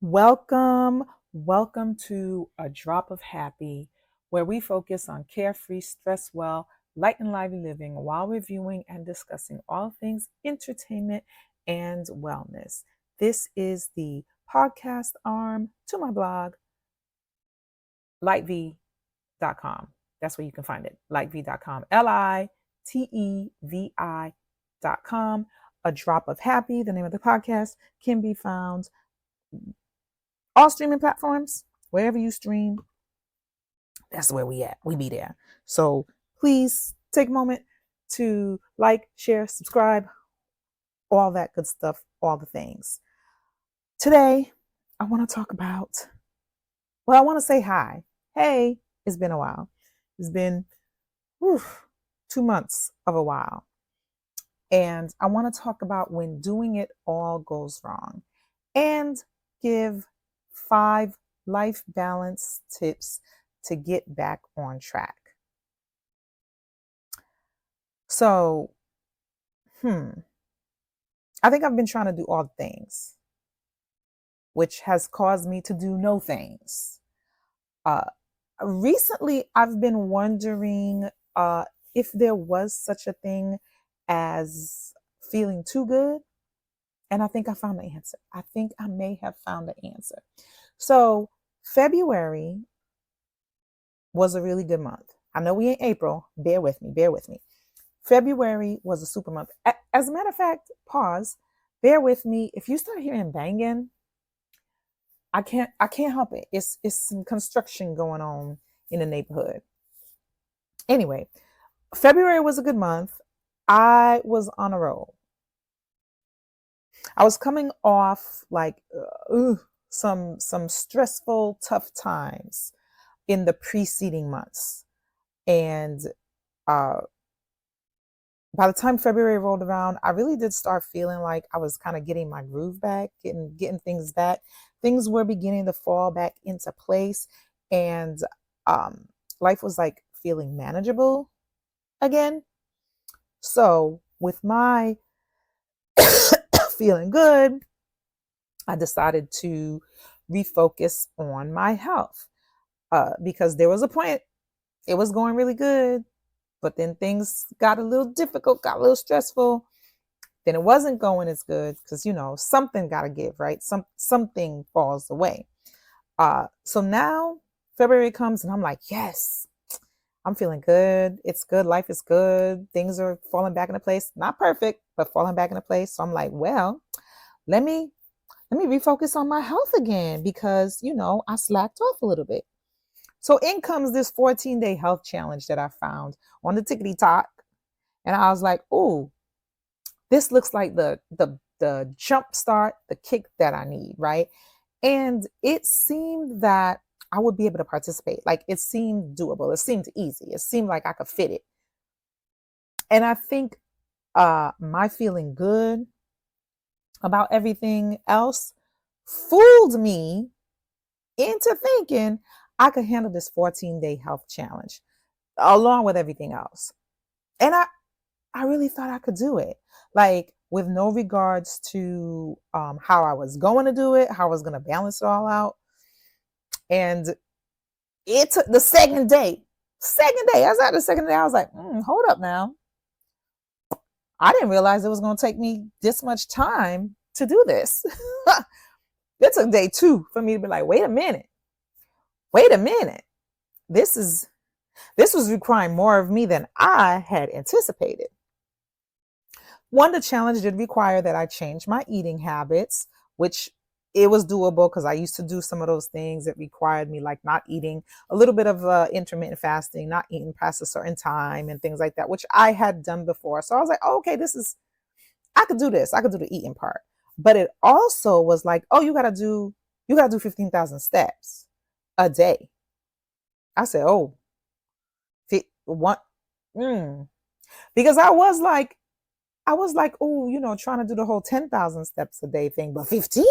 Welcome to A Drop of Happy, where we focus on carefree, stress well, light and lively living while reviewing and discussing all things entertainment and wellness. This is the podcast arm to my blog, lightv.com. That's where you can find it, lightv.com, LITEVI.com. A Drop of Happy, the name of the podcast, can be found all streaming platforms, wherever you stream, that's where we at. We be there. So please take a moment to like, share, subscribe, all that good stuff, all the things. Today, I want to talk about, I want to say hi. Hey, it's been a while. It's been 2 months of a while. And I want to talk about when doing it all goes wrong and give 5 life balance tips to get back on track. So, I think I've been trying to do all things, which has caused me to do no things. Recently, I've been wondering if there was such a thing as feeling too good. And I think I found the answer. I think I may have found the answer. So, February was a really good month. I know we in April. Bear with me. February was a super month. As a matter of fact, pause. Bear with me. If you start hearing banging, I can't help it. It's some construction going on in the neighborhood. Anyway, February was a good month. I was on a roll. I was coming off like some stressful, tough times in the preceding months. And by the time February rolled around, I really did start feeling like I was kind of getting my groove back, getting things back. Things were beginning to fall back into place, and life was like feeling manageable again. So with my feeling good, I decided to refocus on my health because there was a point it was going really good, but then things got a little difficult, got a little stressful. Then it wasn't going as good because something got to give, right? Something falls away. So now February comes and I'm like, yes, I'm feeling good. It's good. Life is good. Things are falling back into place. Not perfect, but falling back into place. So I'm like, well, let me refocus on my health again because I slacked off a little bit. So in comes this 14-day health challenge that I found on the tickety talk. And I was like, oh, this looks like the jump start, the kick that I need, right? And it seemed that I would be able to participate. Like it seemed doable. It seemed easy. It seemed like I could fit it. And I think my feeling good about everything else fooled me into thinking I could handle this 14-day health challenge along with everything else. And I really thought I could do it, like with no regards to how I was going to do it, how I was going to balance it all out. And it took the second day. I was at the second day. I was like, hold up now. I didn't realize it was going to take me this much time to do this. It took day 2 for me to be like, wait a minute. This was requiring more of me than I had anticipated. One, the challenge did require that I change my eating habits, which it was doable because I used to do some of those things that required me, like not eating, a little bit of intermittent fasting, not eating past a certain time and things like that, which I had done before. So I was like, oh, okay, I could do this. I could do the eating part. But it also was like, oh, you gotta do 15,000 steps a day. I said, oh, what? Because I was like, oh, trying to do the whole 10,000 steps a day thing, but 15?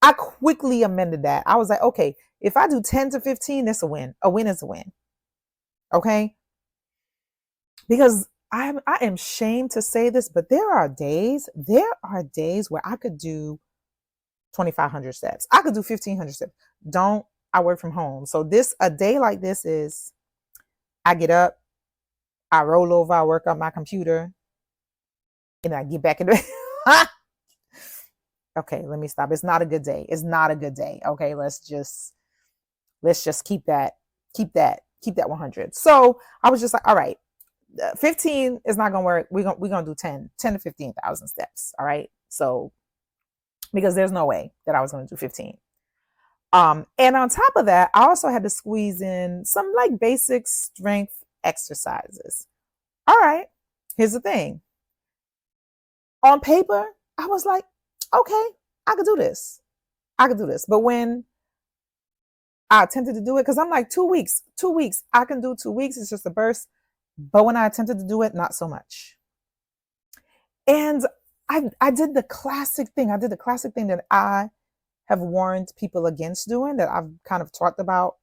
I quickly amended that. I was like, okay, if I do 10 to 15, that's a win. A win is a win. Okay? Because I am ashamed to say this, but there are days where I could do 2,500 steps. I could do 1,500 steps. Don't, I work from home. So a day like this is, I get up, I roll over, I work on my computer, and I get back in bed. Okay, let me stop. It's not a good day. It's not a good day. Okay, let's just keep that 100. So I was just like, all right, 15 is not gonna work. We're gonna do 10 to 15,000 steps. All right. So because there's no way that I was gonna do 15. And on top of that, I also had to squeeze in some like basic strength exercises. All right, here's the thing. On paper, I was like, okay, I could do this. I could do this. But when I attempted to do it, because I'm like, 2 weeks, I can do 2 weeks. It's just a burst. But when I attempted to do it, not so much. And I did the classic thing. I did the classic thing that I have warned people against doing, that I've kind of talked about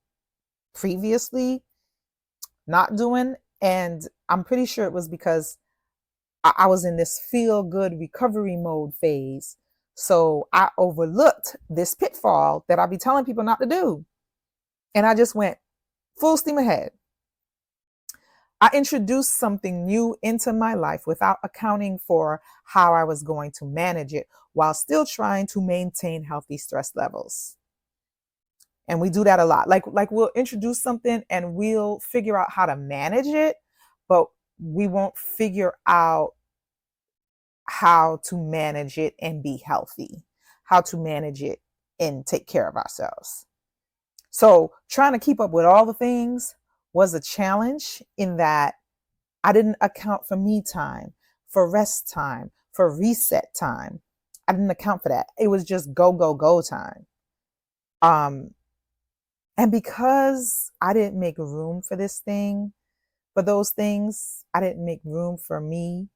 previously not doing. And I'm pretty sure it was because I was in this feel good recovery mode phase. So I overlooked this pitfall that I'll be telling people not to do. And I just went full steam ahead. I introduced something new into my life without accounting for how I was going to manage it while still trying to maintain healthy stress levels. And we do that a lot. Like we'll introduce something and we'll figure out how to manage it, but we won't figure out how to manage it and be healthy, how to manage it and take care of ourselves. So trying to keep up with all the things was a challenge, in that I didn't account for me time, for rest time, for reset time. I didn't account for that. It was just go, go, go time. And because I didn't make room for for those things, I didn't make room for me,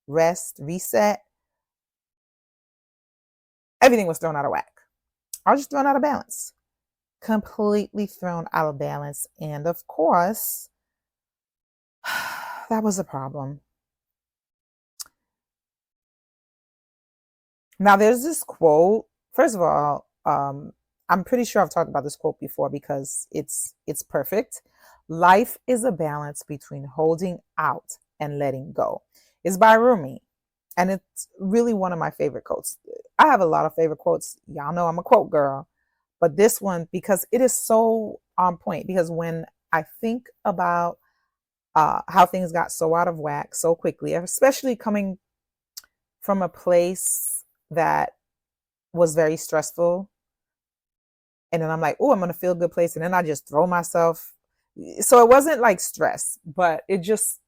rest, reset, everything was thrown out of whack. I was just thrown out of balance, completely thrown out of balance. And of course, that was a problem. Now, there's this quote. First of all, I'm pretty sure I've talked about this quote before because it's perfect. Life is a balance between holding out and letting go. It's by Rumi. And it's really one of my favorite quotes. I have a lot of favorite quotes. Y'all know I'm a quote girl. But this one, because it is so on point, because when I think about how things got so out of whack so quickly, especially coming from a place that was very stressful. And then I'm like, oh, I'm in a feel good place. And then I just throw myself. So it wasn't like stress, but it just,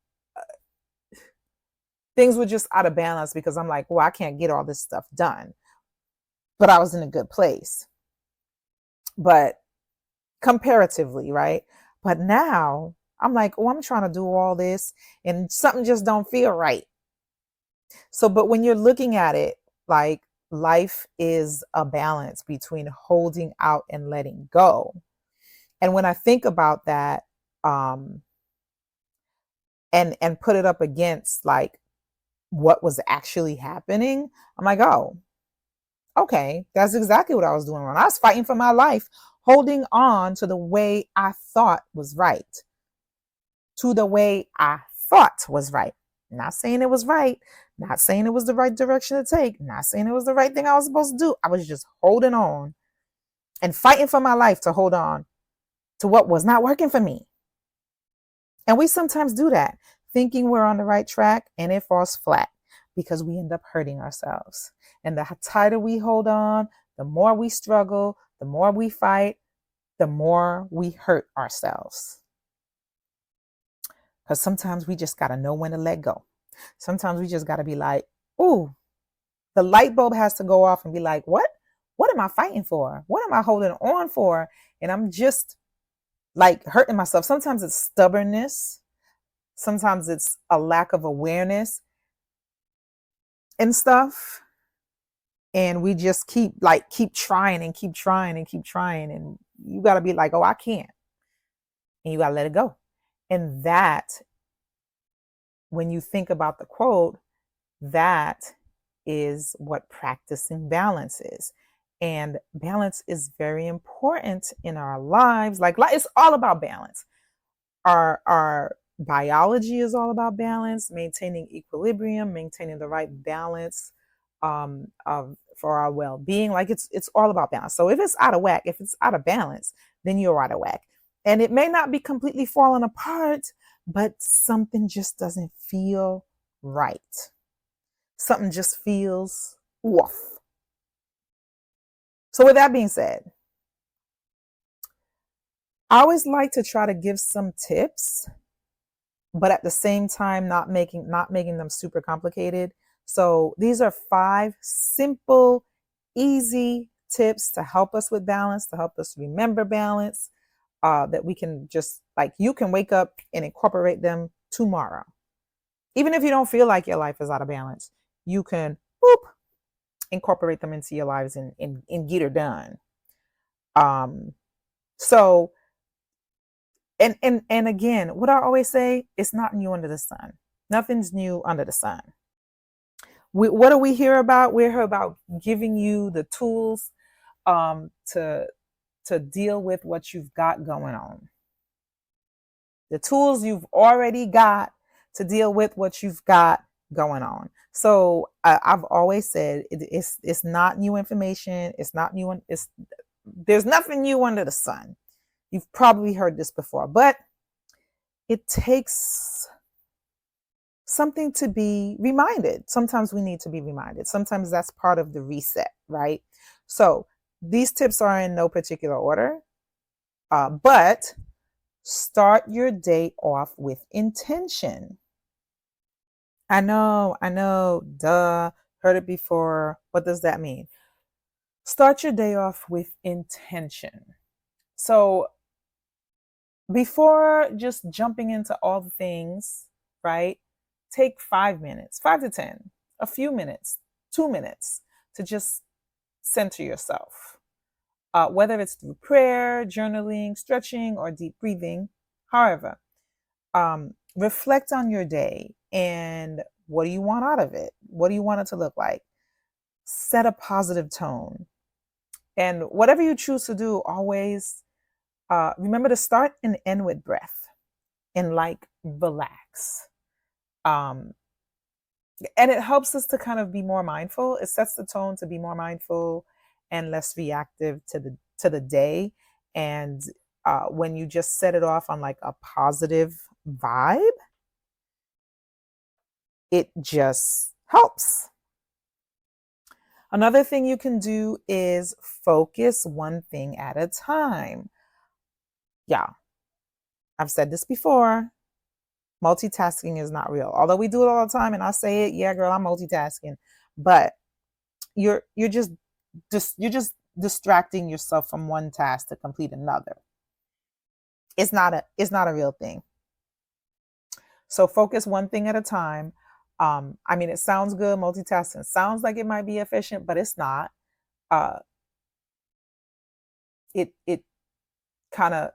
things were just out of balance because I'm like, well, I can't get all this stuff done. But I was in a good place. But comparatively, right? But now I'm like, oh, I'm trying to do all this and something just don't feel right. So, but when you're looking at it, like, life is a balance between holding out and letting go. And when I think about that, and put it up against like what was actually happening, I'm like, oh, okay, that's exactly what I was doing wrong. I was fighting for my life, holding on to the way I thought was right, to the way I thought was right. Not saying it was right, not saying it was the right direction to take, not saying it was the right thing I was supposed to do. I was just holding on and fighting for my life to hold on to what was not working for me. And we sometimes do that, thinking we're on the right track, and it falls flat because we end up hurting ourselves. And the tighter we hold on, the more we struggle, the more we fight, the more we hurt ourselves. Because sometimes we just got to know when to let go. Sometimes we just got to be like, ooh, the light bulb has to go off and be like, what? What am I fighting for? What am I holding on for? And I'm just like hurting myself. Sometimes it's stubbornness. Sometimes it's a lack of awareness and stuff. And we just keep trying and keep trying and keep trying. And you got to be like, oh, I can't. And you got to let it go. And that, when you think about the quote, that is what practicing balance is. And balance is very important in our lives. Like it's all about balance. Our biology is all about balance, maintaining equilibrium, maintaining the right balance for our well-being. Like it's all about balance. So if it's out of whack, if it's out of balance, then you're out of whack. And it may not be completely falling apart, but something just doesn't feel right. Something just feels off. So with that being said, I always like to try to give some tips, but at the same time not making them super complicated. So these are 5 simple, easy tips to help us with balance, to help us remember balance, that we can just like you can wake up and incorporate them tomorrow. Even if you don't feel like your life is out of balance, you can incorporate them into your lives and get her done. Um, so and again, what I always say, it's not new under the sun. Nothing's new under the sun. What do we hear about? We hear about giving you the tools to deal with what you've got going on. The tools you've already got to deal with what you've got going on. So I've always said it's not new information. It's not new. There's nothing new under the sun. You've probably heard this before, but it takes something to be reminded. Sometimes we need to be reminded. Sometimes that's part of the reset, right? So these tips are in no particular order, but start your day off with intention. I know, duh, heard it before. What does that mean? Start your day off with intention. So before just jumping into all the things, right? Take 5 minutes, 5 to 10, a few minutes, 2 minutes to just center yourself. Whether it's through prayer, journaling, stretching, or deep breathing. However, reflect on your day and what do you want out of it? What do you want it to look like? Set a positive tone. And whatever you choose to do, always remember to start and end with breath and like relax. Um, and it helps us to kind of be more mindful. It sets the tone to be more mindful and less reactive to the day. And when you just set it off on like a positive vibe, it just helps. Another thing you can do is focus one thing at a time. Yeah, I've said this before. Multitasking is not real. Although we do it all the time and I say it, yeah, girl, I'm multitasking. But you're just distracting yourself from one task to complete another. It's not a real thing. So focus one thing at a time. I mean, it sounds good. Multitasking sounds like it might be efficient, but it's not. It kind of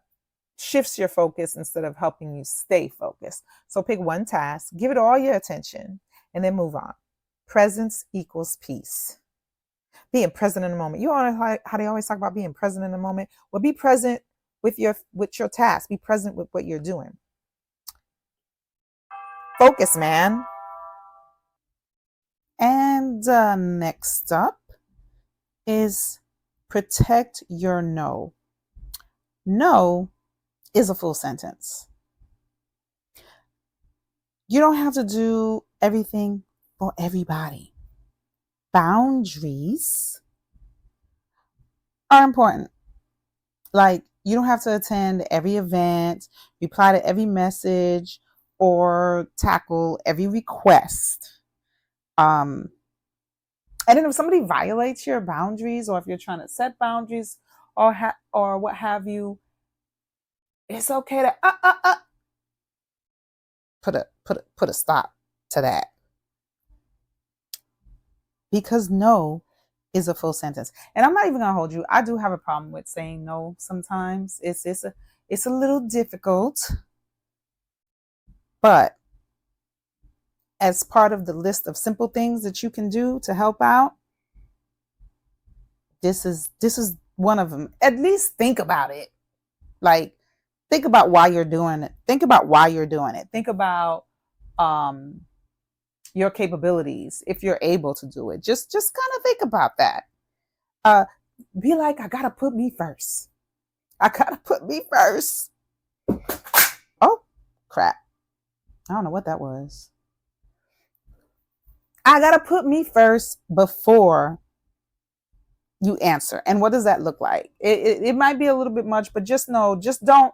shifts your focus instead of helping you stay focused. So pick one task, give it all your attention, and then move on. Presence equals peace. Being present in the moment. You know how they always talk about being present in the moment? Well, be present with your task. Be present with what you're doing. Focus, man. And next up is protect your no. No is a full sentence. You don't have to do everything for everybody. Boundaries are important. Like, you don't have to attend every event, reply to every message, or tackle every request. And then if somebody violates your boundaries, or if you're trying to set boundaries, or what have you, it's okay to put a stop to that, because no is a full sentence. And I'm not even gonna hold you. I do have a problem with saying no sometimes. It's a little difficult, but as part of the list of simple things that you can do to help out, This is one of them. At least think about it. Like, think about why you're doing it. Think about why you're doing it. Think about um your capabilities if you're able to do it. Just kind of think about that. Uh be like, I gotta put me first. I gotta put me first. Oh, crap. I don't know what that was. I gotta put me first before you answer. And what does that look like? It might be a little bit much, but just know, just don't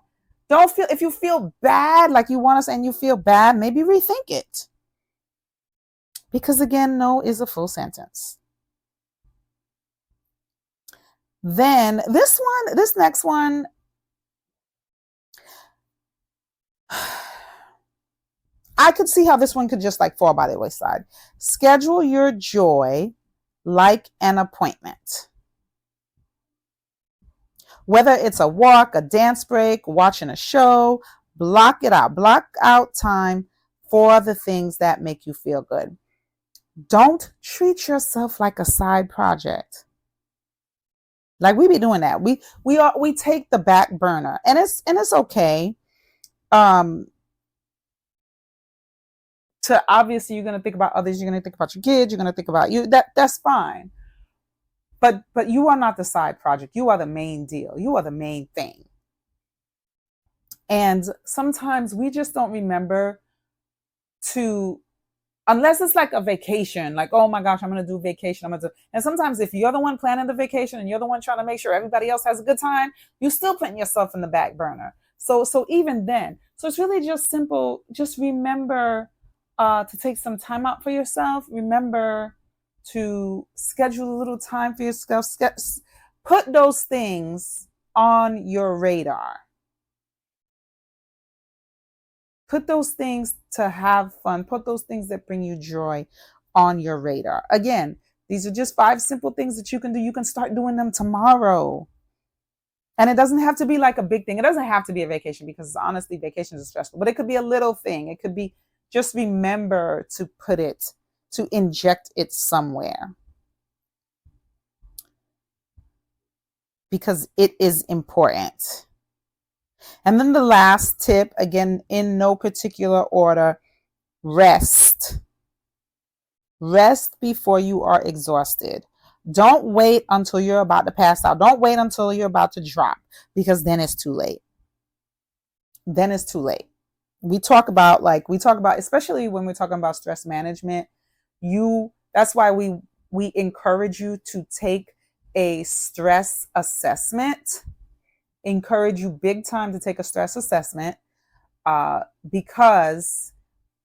feel, if you feel bad, like you want to say and you feel bad, maybe rethink it. Because again, no is a full sentence. Then this next one, I could see how this one could just like fall by the wayside. Schedule your joy like an appointment. Whether it's a walk, a dance break, watching a show, block it out. Block out time for the things that make you feel good. Don't treat yourself like a side project. Like we be doing that. We take the back burner, and it's okay. To obviously you're gonna think about others, you're gonna think about your kids, you're gonna think about you. That's fine. But you are not the side project. You are the main deal. You are the main thing. And sometimes we just don't remember to, unless it's like a vacation, like, oh my gosh, I'm going to do vacation. And sometimes if you're the one planning the vacation and you're the one trying to make sure everybody else has a good time, you're still putting yourself in the back burner. So even then, so it's really just simple. Just remember to take some time out for yourself. Remember to schedule a little time for yourself. Put those things on your radar. Put those things to have fun. Put those things that bring you joy on your radar. Again, these are just 5 simple things that you can do. You can start doing them tomorrow. And it doesn't have to be like a big thing. It doesn't have to be a vacation, because honestly, vacations are stressful. But it could be a little thing. It could be just remember to inject it somewhere. Because it is important. And then the last tip, again, in no particular order, rest. Rest before you are exhausted. Don't wait until you're about to pass out. Don't wait until you're about to drop, because then it's too late. Then it's too late. We talk about, especially when we're talking about stress management, that's why we encourage you to take a stress assessment. Encourage you big time to take a stress assessment, because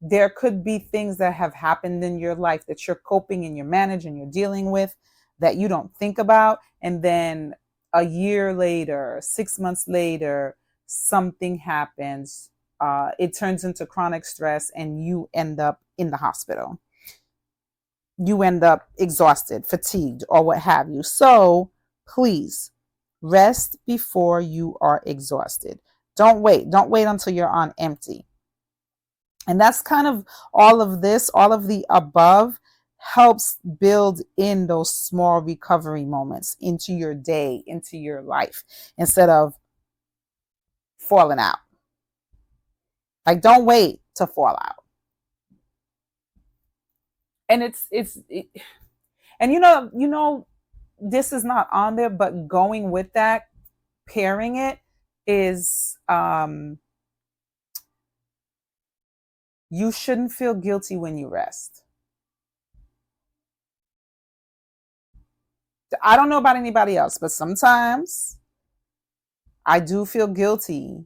there could be things that have happened in your life that you're coping and you're managing, you're dealing with, that you don't think about. And then a year later, 6 months later, something happens. It turns into chronic stress and you end up in the hospital. You end up exhausted, fatigued, or what have you. So please rest before you are exhausted. Don't wait. Don't wait until you're on empty. And that's kind of all of this, all of the above helps build in those small recovery moments into your day, into your life, instead of falling out. Like, don't wait to fall out. And and you know, this is not on there, but going with that, pairing it is, you shouldn't feel guilty when you rest. I don't know about anybody else, but sometimes I do feel guilty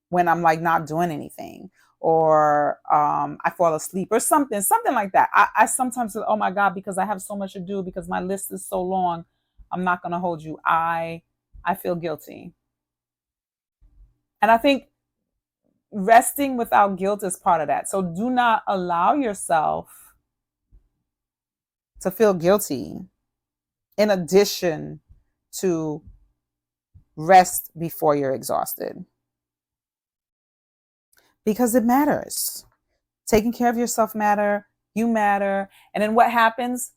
when I'm like not doing anything, or I fall asleep or something like that. I sometimes say, oh my God, because I have so much to do, because my list is so long, I'm not going to hold you. I feel guilty. And I think resting without guilt is part of that. So do not allow yourself to feel guilty in addition to rest before you're exhausted. Because it matters. Taking care of yourself matter, you matter. And then what happens?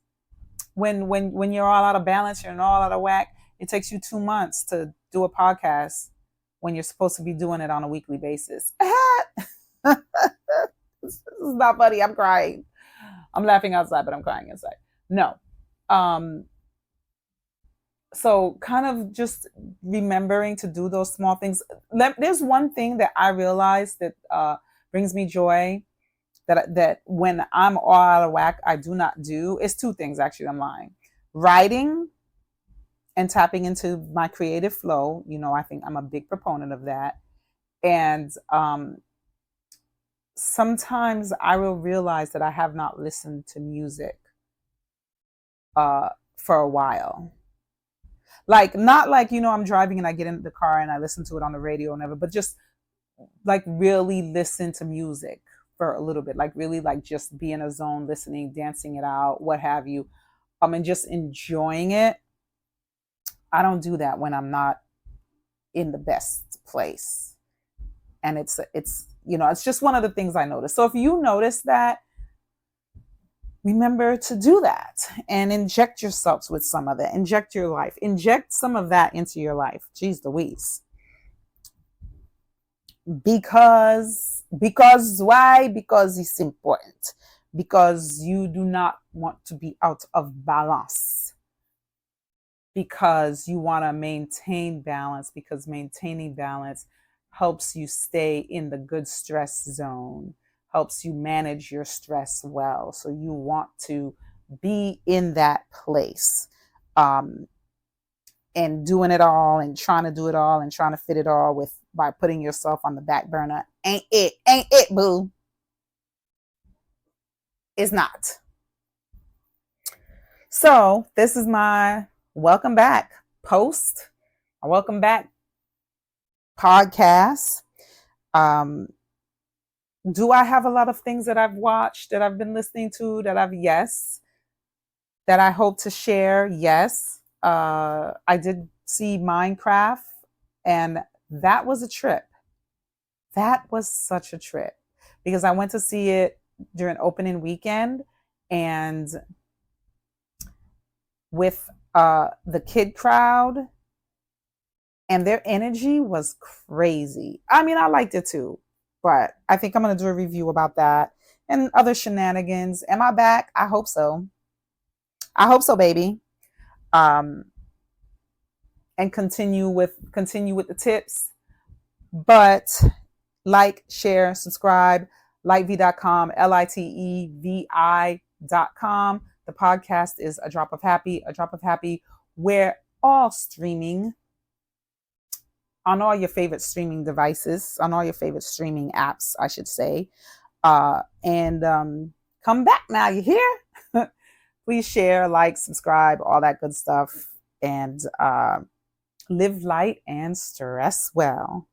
when you're all out of balance, you're all out of whack, it takes you 2 months to do a podcast when you're supposed to be doing it on a weekly basis. This is not funny. I'm crying. I'm laughing outside, but I'm crying inside. No. So kind of just remembering to do those small things. There's one thing that I realized that brings me joy, that when I'm all out of whack, I do not do. It's two things, actually. I'm lying. Writing and tapping into my creative flow. I think I'm a big proponent of that. And sometimes I will realize that I have not listened to music for a while. Like, not like, I'm driving and I get in the car and I listen to it on the radio or whatever, but just like really listen to music for a little bit, like really like just be in a zone, listening, dancing it out, what have you, and just enjoying it. I don't do that when I'm not in the best place. And it's just one of the things I noticed. So if you notice that, remember to do that and inject yourselves with some of it. Inject your life. Inject some of that into your life. Jeez Louise. Because why? Because it's important. Because you do not want to be out of balance. Because you want to maintain balance. Because maintaining balance helps you stay in the good stress zone. Helps you manage your stress well. So you want to be in that place. And doing it all and trying to do it all and trying to fit it all by putting yourself on the back burner ain't it, boo. It's not. So this is my welcome back post, a welcome back podcast. Do I have a lot of things that I've watched, that I've been listening to, yes, that I hope to share? Yes. I did see Minecraft, and that was a trip. That was such a trip because I went to see it during opening weekend, and with the kid crowd, and their energy was crazy. I mean, I liked it too, but I think I'm going to do a review about that and other shenanigans. Am I back? I hope so. I hope so, baby. And continue with the tips. But like, share, subscribe, litevi.com, litevi.com. The podcast is A Drop of Happy, where all streaming on all your favorite streaming devices, on all your favorite streaming apps, I should say. And come back now, you hear? Please share, like, subscribe, all that good stuff. And live light and stress well.